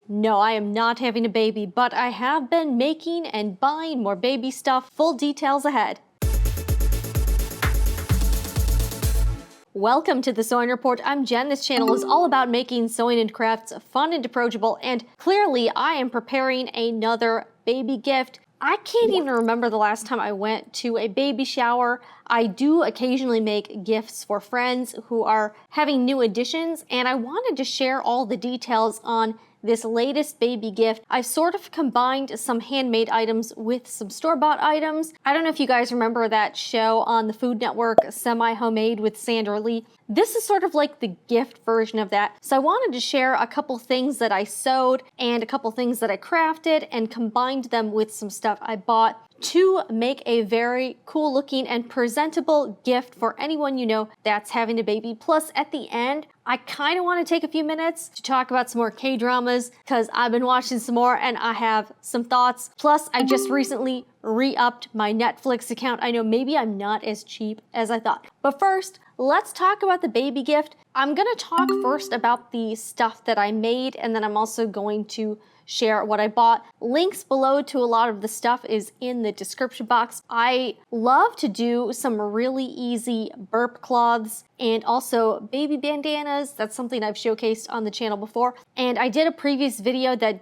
No, I am not having a baby, but I have been making and buying more baby stuff. Full details ahead. Welcome to the Sewing Report. I'm Jen. This channel is all about making sewing and crafts fun and approachable, and clearly I am preparing another baby gift. I can't even remember the last time I went to a baby shower. I do occasionally make gifts for friends who are having new additions, and I wanted to share all the details on this latest baby gift. I've sort of combined some handmade items with some store-bought items. I don't know if you guys remember that show on the Food Network, Semi-Homemade with Sandra Lee. This is sort of like the gift version of that. So I wanted to share a couple things that I sewed and a couple things that I crafted and combined them with some stuff I bought to make a very cool looking and presentable gift for anyone you know that's having a baby. Plus, at the end, I kind of want to take a few minutes to talk about some more K-dramas because I've been watching some more and I have some thoughts. Plus, I just recently re-upped my Netflix account. I know maybe I'm not as cheap as I thought. But first, let's talk about the baby gift. I'm going to talk first about the stuff that I made, and then I'm also going to share what I bought. Links below to a lot of the stuff is in the description box. I love to do some really easy burp cloths and also baby bandanas. That's something I've showcased on the channel before. And I did a previous video that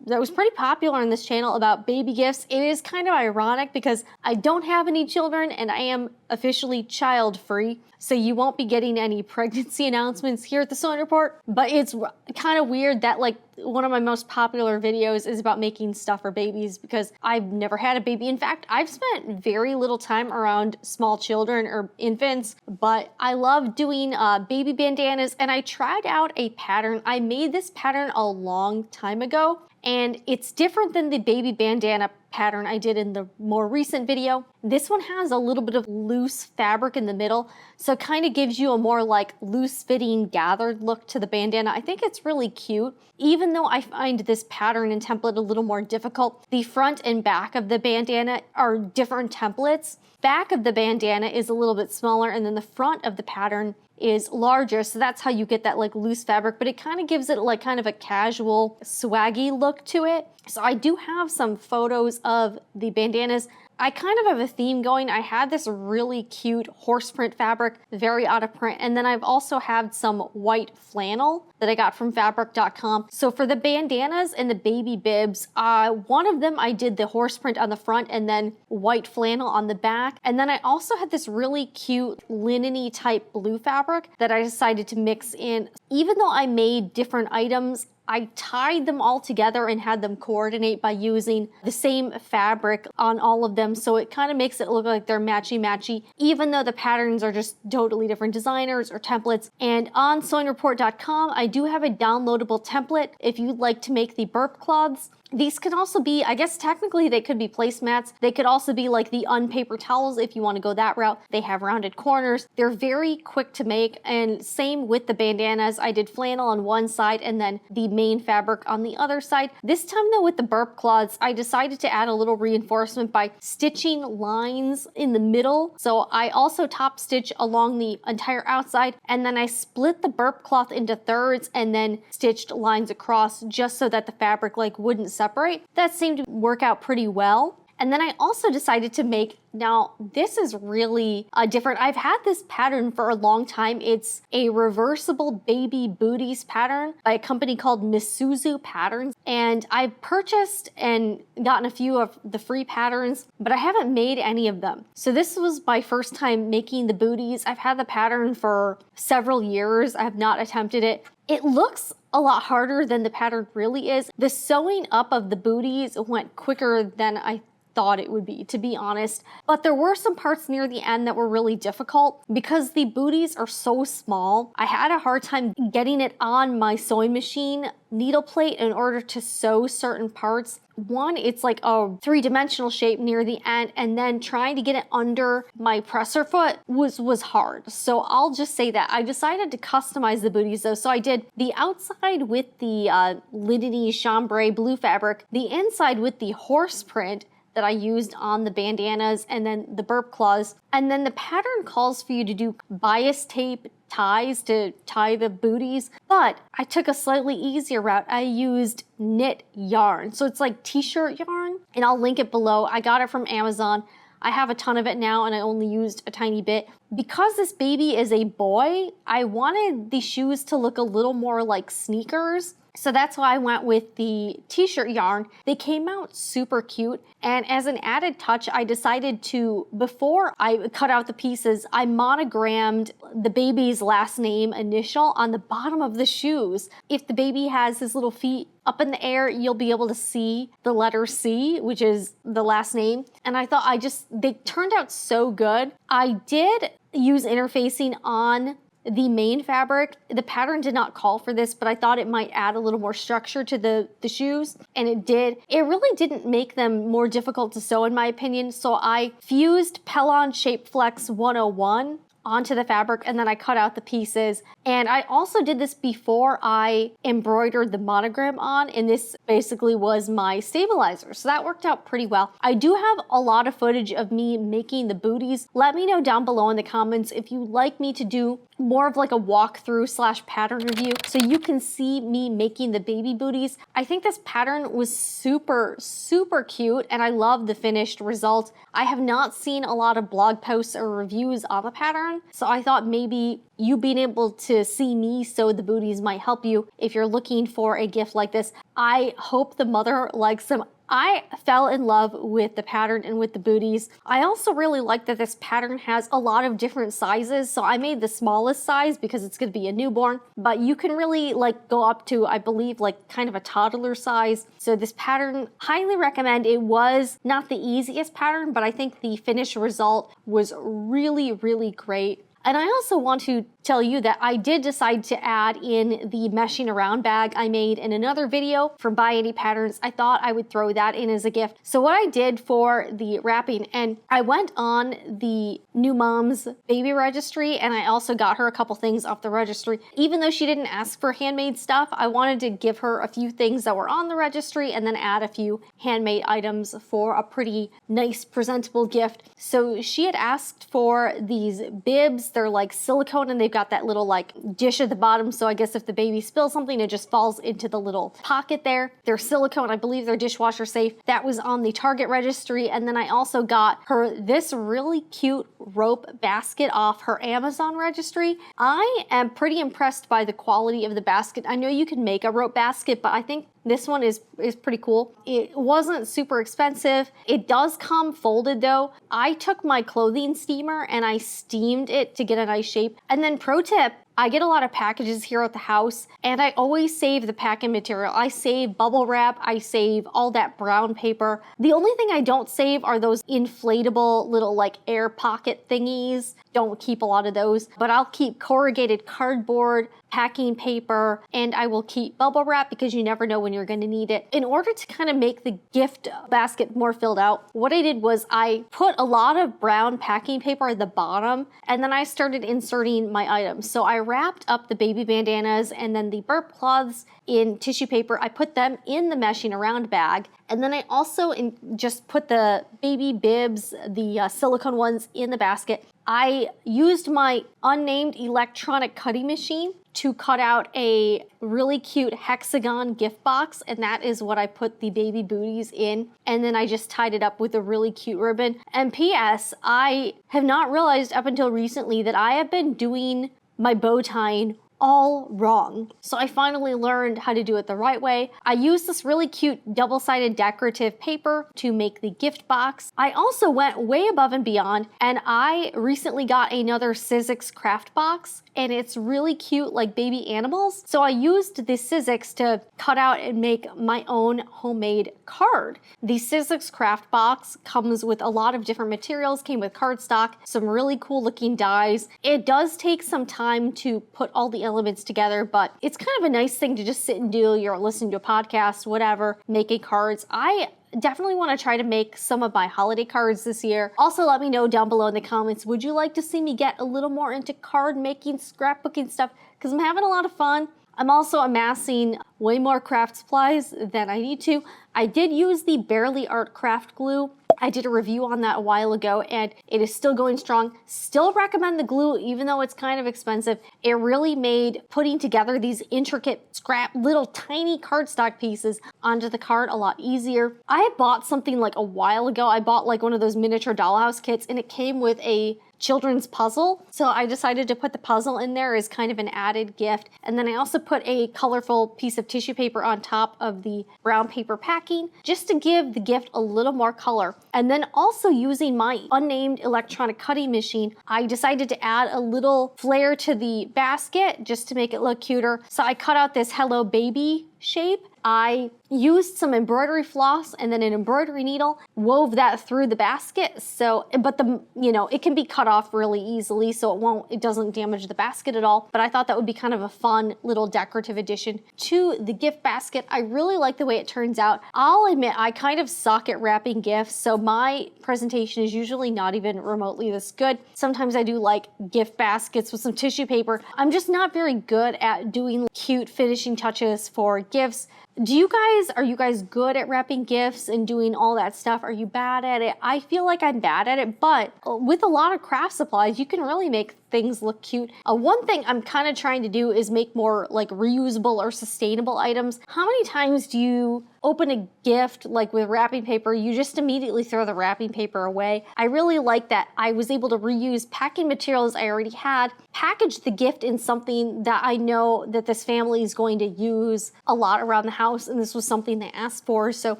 was pretty popular on this channel about baby gifts. It is kind of ironic because I don't have any children and I am officially child-free, so you won't be getting any pregnancy announcements here at the Sewing Report. But it's kind of weird that like one of my most popular videos is about making stuff for babies because I've never had a baby. In fact, I've spent very little time around small children or infants, but I love doing baby bandanas, and I tried out a pattern. I made this pattern a long time ago, and it's different than the baby bandana pattern I did in the more recent video. This one has a little bit of loose fabric in the middle, so it kind of gives you a more like loose fitting gathered look to the bandana. I think it's really cute. Even though I find this pattern and template a little more difficult, the front and back of the bandana are different templates. Back of the bandana is a little bit smaller, and then the front of the pattern is larger, so that's how you get that like loose fabric, but it kind of gives it like kind of a casual swaggy look to it. So I do have some photos of the bandanas. I kind of have a theme going. I had this really cute horse print fabric, very out of print, and then I've also had some white flannel that I got from fabric.com. So for the bandanas and the baby bibs, one of them I did the horse print on the front and then white flannel on the back. And then I also had this really cute linen-y type blue fabric that I decided to mix in. Even though I made different items, I tied them all together and had them coordinate by using the same fabric on all of them, so it kind of makes it look like they're matchy-matchy, even though the patterns are just totally different designers or templates. And on sewingreport.com, I do have a downloadable template if you'd like to make the burp cloths. These could also be, I guess technically they could be placemats. They could also be like the unpaper towels if you want to go that route. They have rounded corners. They're very quick to make, and same with the bandanas. I did flannel on one side and then the main fabric on the other side. This time though, with the burp cloths, I decided to add a little reinforcement by stitching lines in the middle. So I also top stitch along the entire outside, and then I split the burp cloth into thirds and then stitched lines across just so that the fabric like wouldn't separate. That seemed to work out pretty well. And then I also decided to make, now this is really different. I've had this pattern for a long time. It's a reversible baby booties pattern by a company called Misuzu Patterns. And I've purchased and gotten a few of the free patterns, but I haven't made any of them. So this was my first time making the booties. I've had the pattern for several years. I have not attempted it. It looks a lot harder than the pattern really is. The sewing up of the booties went quicker than I thought it would be, to be honest. But there were some parts near the end that were really difficult because the booties are so small. I had a hard time getting it on my sewing machine needle plate in order to sew certain parts. One, it's like a three-dimensional shape near the end, and then trying to get it under my presser foot was hard. So I'll just say that. I decided to customize the booties though. So I did the outside with the linen-y chambray blue fabric, the inside with the horse print, that I used on the bandanas and then the burp claws. And then the pattern calls for you to do bias tape ties to tie the booties, but I took a slightly easier route. I used knit yarn. So it's like t-shirt yarn, and I'll link it below. I got it from Amazon. I have a ton of it now and I only used a tiny bit. Because this baby is a boy, I wanted the shoes to look a little more like sneakers. So that's why I went with the t-shirt yarn. They came out super cute. And as an added touch, I decided to, before I cut out the pieces, I monogrammed the baby's last name initial on the bottom of the shoes. If the baby has his little feet up in the air, you'll be able to see the letter C, which is the last name. And I thought they turned out so good. I did use interfacing on the main fabric. The pattern did not call for this, but I thought it might add a little more structure to the shoes, and it did. It really didn't make them more difficult to sew in my opinion, so I fused Pellon Shapeflex 101 onto the fabric, and then I cut out the pieces. And I also did this before I embroidered the monogram on, and this basically was my stabilizer. So that worked out pretty well. I do have a lot of footage of me making the booties. Let me know down below in the comments if you'd like me to do more of like a walkthrough / pattern review so you can see me making the baby booties. I think this pattern was super, super cute, and I love the finished result. I have not seen a lot of blog posts or reviews on the pattern, so I thought maybe you being able to see me sew the booties might help you if you're looking for a gift like this. I hope the mother likes them. I fell in love with the pattern and with the booties. I also really like that this pattern has a lot of different sizes. So I made the smallest size because it's going to be a newborn, but you can really like go up to, I believe, like kind of a toddler size. So this pattern, highly recommend. It was not the easiest pattern, but I think the finished result was really, really great. And I also want to tell you that I did decide to add in the meshing around bag I made in another video from Buy Any Patterns. I thought I would throw that in as a gift. So what I did for the wrapping, and I went on the New Mom's baby registry, and I also got her a couple things off the registry. Even though she didn't ask for handmade stuff, I wanted to give her a few things that were on the registry and then add a few handmade items for a pretty nice presentable gift. So she had asked for these bibs. They're like silicone and they've got that little like dish at the bottom, so I guess if the baby spills something, it just falls into the little pocket there. They're silicone, I believe they're dishwasher safe. That was on the Target registry. And then I also got her this really cute rope basket off her Amazon registry. I am pretty impressed by the quality of the basket. I know you can make a rope basket, but I think this one is pretty cool. It wasn't super expensive. It does come folded though. I took my clothing steamer and I steamed it to get a nice shape. And then pro tip, I get a lot of packages here at the house and I always save the packing material. I save bubble wrap, I save all that brown paper. The only thing I don't save are those inflatable little like air pocket thingies. Don't keep a lot of those, but I'll keep corrugated cardboard, packing paper, and I will keep bubble wrap because you never know when you're going to need it. In order to kind of make the gift basket more filled out, what I did was I put a lot of brown packing paper at the bottom and then I started inserting my items. So I wrapped up the baby bandanas and then the burp cloths in tissue paper. I put them in the meshing around bag. And then I also just put the baby bibs, the silicone ones, in the basket. I used my unnamed electronic cutting machine to cut out a really cute hexagon gift box, and that is what I put the baby booties in. And then I just tied it up with a really cute ribbon. And P.S., I have not realized up until recently that I have been doing my bow tying all wrong. So I finally learned how to do it the right way. I used this really cute double-sided decorative paper to make the gift box. I also went way above and beyond, and I recently got another Sizzix craft box, and it's really cute like baby animals. So I used the Sizzix to cut out and make my own homemade card. The Sizzix craft box comes with a lot of different materials, came with cardstock, some really cool looking dies. It does take some time to put all the elements together, but it's kind of a nice thing to just sit and do. You're listening to a podcast, whatever, making cards. I definitely want to try to make some of my holiday cards this year. Also, let me know down below in the comments, would you like to see me get a little more into card making, scrapbooking stuff? Because I'm having a lot of fun. I'm also amassing way more craft supplies than I need to. I did use the Bearly Art craft glue I did a review on that a while ago and it is still going strong. Still recommend the glue, even though it's kind of expensive. It really made putting together these intricate scrap little tiny cardstock pieces onto the card a lot easier. I had bought something like a while ago. I bought like one of those miniature dollhouse kits and it came with a children's puzzle. So I decided to put the puzzle in there as kind of an added gift. And then I also put a colorful piece of tissue paper on top of the brown paper packing just to give the gift a little more color. And then also using my unnamed electronic cutting machine, I decided to add a little flair to the basket just to make it look cuter. So I cut out this Hello Baby shape. I used some embroidery floss and then an embroidery needle, wove that through the basket. So, but it can be cut off really easily, so it doesn't damage the basket at all. But I thought that would be kind of a fun little decorative addition to the gift basket. I really like the way it turns out. I'll admit, I kind of suck at wrapping gifts, so my presentation is usually not even remotely this good. Sometimes I do like gift baskets with some tissue paper. I'm just not very good at doing cute finishing touches for gifts. Are you guys good at wrapping gifts and doing all that stuff? Are you bad at it? I feel like I'm bad at it, but with a lot of craft supplies, you can really make things look cute. One thing I'm kind of trying to do is make more like reusable or sustainable items. How many times do you open a gift like with wrapping paper, you just immediately throw the wrapping paper away? I really like that I was able to reuse packing materials I already had, package the gift in something that I know that this family is going to use a lot around the house, and this was something they asked for. So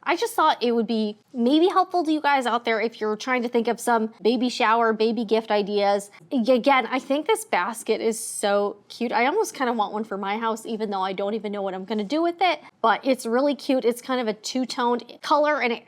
I just thought it would be maybe helpful to you guys out there if you're trying to think of some baby shower, baby gift ideas. Again, I think this basket is so cute. I almost kind of want one for my house, even though I don't even know what I'm going to do with it, but it's really cute. It's kind of a two-toned color, and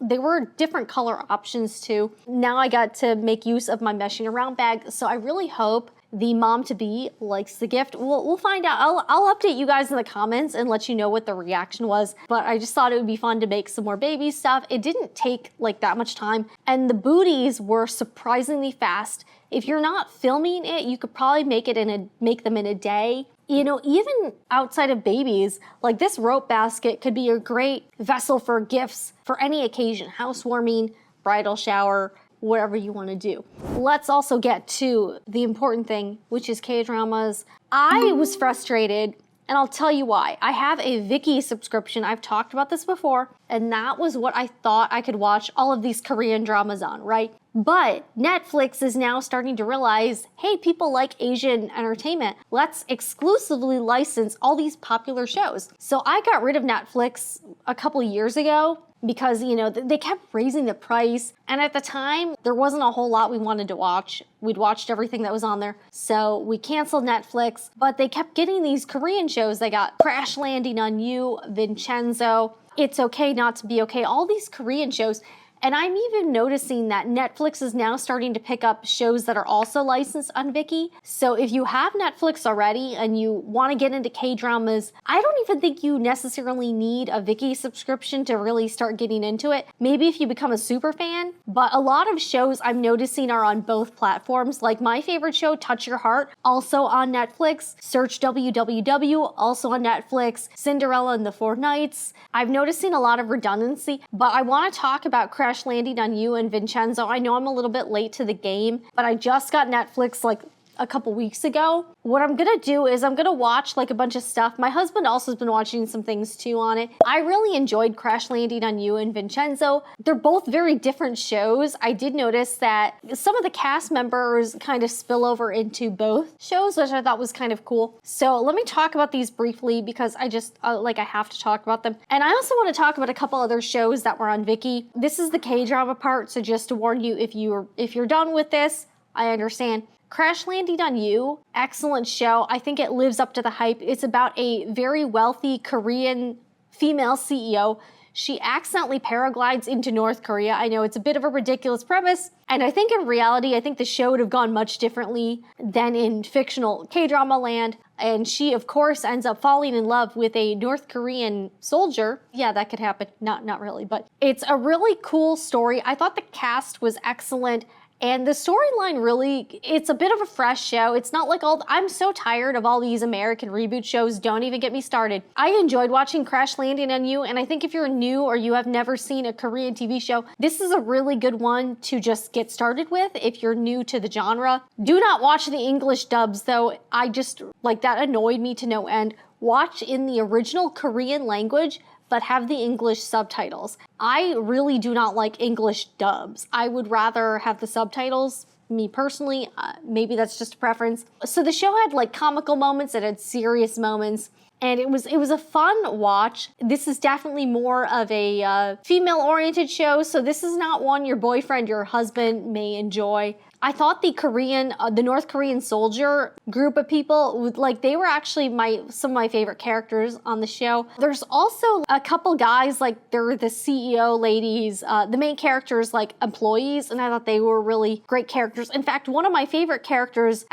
there were different color options too. Now I got to make use of my meshing around bag, so I really hope the mom-to-be likes the gift. We'll find out. I'll update you guys in the comments and let you know what the reaction was, but I just thought it would be fun to make some more baby stuff. It didn't take like that much time, and the booties were surprisingly fast. If you're not filming it, you could probably make them in a day. Even outside of babies, like this rope basket could be a great vessel for gifts for any occasion, housewarming, bridal shower, whatever you want to do. Let's also get to the important thing, which is K-dramas. I was frustrated, and I'll tell you why. I have a Viki subscription. I've talked about this before, and that was what I thought I could watch all of these Korean dramas on, right? But Netflix is now starting to realize, hey, people like Asian entertainment. Let's exclusively license all these popular shows. So I got rid of Netflix a couple years ago because, they kept raising the price. And at the time, there wasn't a whole lot we wanted to watch. We'd watched everything that was on there. So we canceled Netflix, but they kept getting these Korean shows. They got Crash Landing on You, Vincenzo, It's Okay Not to Be Okay, all these Korean shows. And I'm even noticing that Netflix is now starting to pick up shows that are also licensed on Viki. So if you have Netflix already and you want to get into K-dramas, I don't even think you necessarily need a Viki subscription to really start getting into it. Maybe if you become a super fan, but a lot of shows I'm noticing are on both platforms. Like my favorite show, Touch Your Heart, also on Netflix. Search WWW, also on Netflix. Cinderella and the Four Knights. I'm noticing a lot of redundancy, but I want to talk about Crash Landing on You and Vincenzo. I know I'm a little bit late to the game, but I just got Netflix like a couple weeks ago. What I'm gonna do is I'm gonna watch like a bunch of stuff. My husband also has been watching some things too on it. I really enjoyed Crash Landing on You and Vincenzo. They're both very different shows. I did notice that some of the cast members kind of spill over into both shows, which I thought was kind of cool. So let me talk about these briefly because I just I have to talk about them. And I also want to talk about a couple other shows that were on Viki. This is the K-drama part, so just to warn you, if you're done with this, I understand. Crash Landing on You, excellent show. I think it lives up to the hype. It's about a very wealthy Korean female CEO. She accidentally paraglides into North Korea. I know it's a bit of a ridiculous premise, and I think in reality, I think the show would have gone much differently than in fictional K-drama land. And she, of course, ends up falling in love with a North Korean soldier. Yeah, that could happen. Not really, but it's a really cool story. I thought the cast was excellent. And the storyline really, it's a bit of a fresh show. It's not like I'm so tired of all these American reboot shows. Don't even get me started. I enjoyed watching Crash Landing on You, and I think if you're new or you have never seen a Korean TV show, this is a really good one to just get started with if you're new to the genre. Do not watch the English dubs though. That annoyed me to no end. Watch in the original Korean language, but have the English subtitles. I really do not like English dubs. I would rather have the subtitles. Me personally, maybe that's just a preference. So the show had like comical moments, it had serious moments, and it was a fun watch. This is definitely more of a female-oriented show, so this is not one your boyfriend, your husband may enjoy. I thought the North Korean soldier group of people, they were actually some of my favorite characters on the show. There's also a couple guys, they're the CEO ladies, the main characters, employees, and I thought they were really great characters. In fact, two of my favorite characters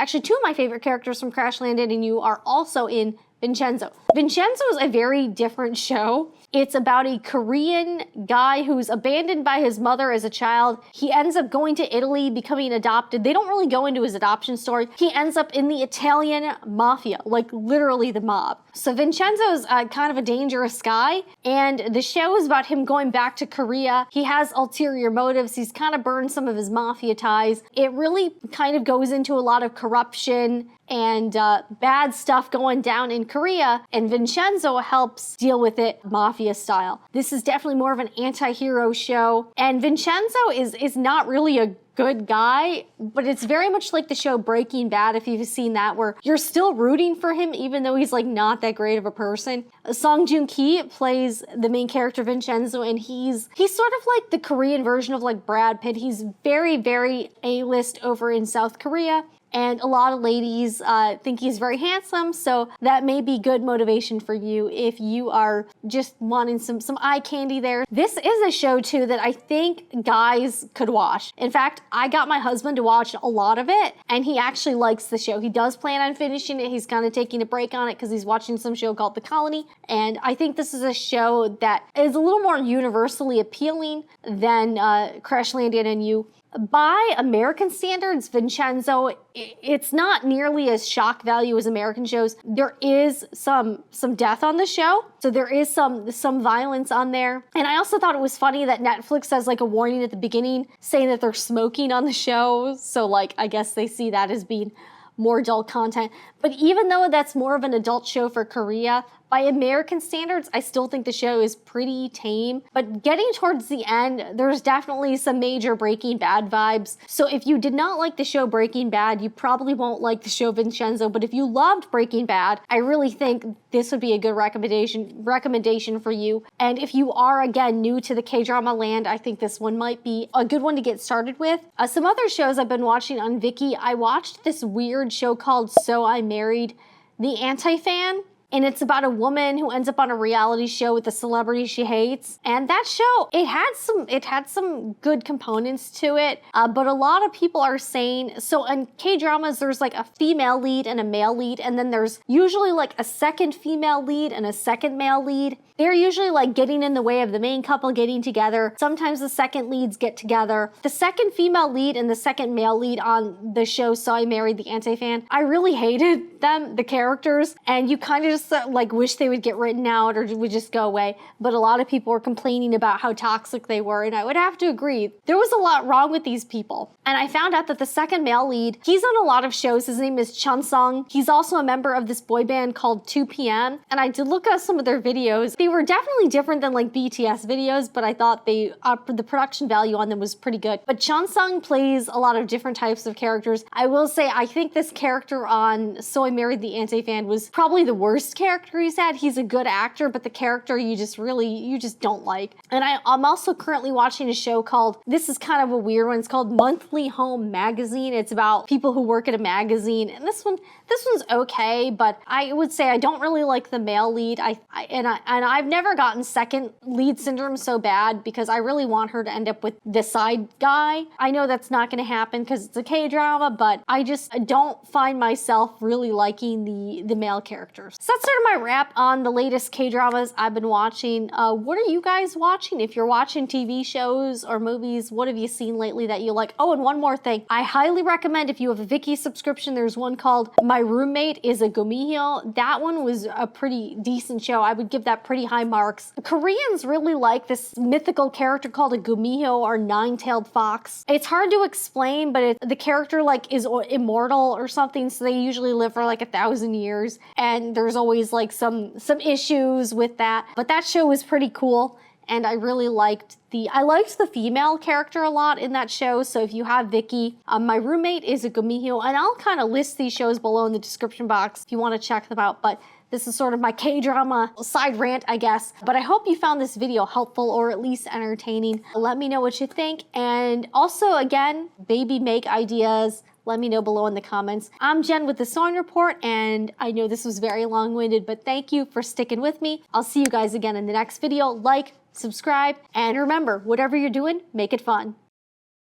from Crash Landing on You are also in Vincenzo. Vincenzo is a very different show. It's about a Korean guy who's abandoned by his mother as a child. He ends up going to Italy, becoming adopted. They don't really go into his adoption story. He ends up in the Italian mafia, literally the mob. So Vincenzo's kind of a dangerous guy, and the show is about him going back to Korea. He has ulterior motives. He's kind of burned some of his mafia ties. It really kind of goes into a lot of corruption and bad stuff going down in Korea, and Vincenzo helps deal with it mafia style. This is definitely more of an anti-hero show, and Vincenzo is not really a good guy, but it's very much like the show Breaking Bad, if you've seen that, where you're still rooting for him even though he's not that great of a person. Song Joong-ki plays the main character Vincenzo, and he's sort of like the Korean version of Brad Pitt. He's very, very A-list over in South Korea. And a lot of ladies think he's very handsome, so that may be good motivation for you if you are just wanting some eye candy there. This is a show, too, that I think guys could watch. In fact, I got my husband to watch a lot of it, and he actually likes the show. He does plan on finishing it. He's kind of taking a break on it because he's watching some show called The Colony, and I think this is a show that is a little more universally appealing than Crash Landing on You. By American standards, Vincenzo, it's not nearly as shock value as American shows. There is some death on the show, so there is some violence on there. And I also thought it was funny that Netflix has a warning at the beginning saying that they're smoking on the show. So I guess they see that as being more adult content. But even though that's more of an adult show for Korea, by American standards, I still think the show is pretty tame. But getting towards the end, there's definitely some major Breaking Bad vibes. So if you did not like the show Breaking Bad, you probably won't like the show Vincenzo. But if you loved Breaking Bad, I really think this would be a good recommendation for you. And if you are, again, new to the K-drama land, I think this one might be a good one to get started with. Some other shows I've been watching on Viki, I watched this weird show called So I Married the Anti-Fan. And it's about a woman who ends up on a reality show with a celebrity she hates. And that show, it had some good components to it, but a lot of people are saying, so in K-dramas, there's a female lead and a male lead, and then there's usually a second female lead and a second male lead. They're usually getting in the way of the main couple getting together. Sometimes the second leads get together. The second female lead and the second male lead on the show So I Married the Anti-Fan, I really hated them, the characters, and you kind of just wish they would get written out or would just go away. But a lot of people were complaining about how toxic they were, and I would have to agree. There was a lot wrong with these people. And I found out that the second male lead, he's on a lot of shows. His name is Chun Sung. He's also a member of this boy band called 2PM. And I did look at some of their videos. They were definitely different than BTS videos, but I thought the production value on them was pretty good. But Chun Sung plays a lot of different types of characters. I will say, I think this character on So I Married the Anti-Fan was probably the worst character he's had. He's a good actor, but the character you just don't like. And I'm also currently watching a show called, this is kind of a weird one, it's called Monthly Home Magazine. It's about people who work at a magazine, and this one's okay, but I would say I don't really like the male lead. I've never gotten second lead syndrome so bad because I really want her to end up with the side guy. I know that's not going to happen because it's a K-drama, but I just don't find myself really liking the male characters. So that's sort of my wrap on the latest K-dramas I've been watching. What are you guys watching? If you're watching TV shows or movies, what have you seen lately that you like? Oh, and one more thing. I highly recommend if you have a Viki subscription, there's one called My Roommate is a Gomihyo. That one was a pretty decent show. I would give that pretty high marks. The Koreans really like this mythical character called a Gomihyo or nine-tailed fox. It's hard to explain, but the character like is immortal or something, so they usually live for like 1,000 years, and there's always like some issues with that. But that show was pretty cool, and I really liked the female character a lot in that show. So if you have Viki, My Roommate is a Gomihyo, and I'll kind of list these shows below in the description box if you want to check them out. But this is sort of my K-drama side rant, I guess. But I hope you found this video helpful or at least entertaining. Let me know what you think. And also, again, baby make ideas. Let me know below in the comments. I'm Jen with the Sewing Report, and I know this was very long-winded, but thank you for sticking with me. I'll see you guys again in the next video. Like, subscribe, and remember, whatever you're doing, make it fun.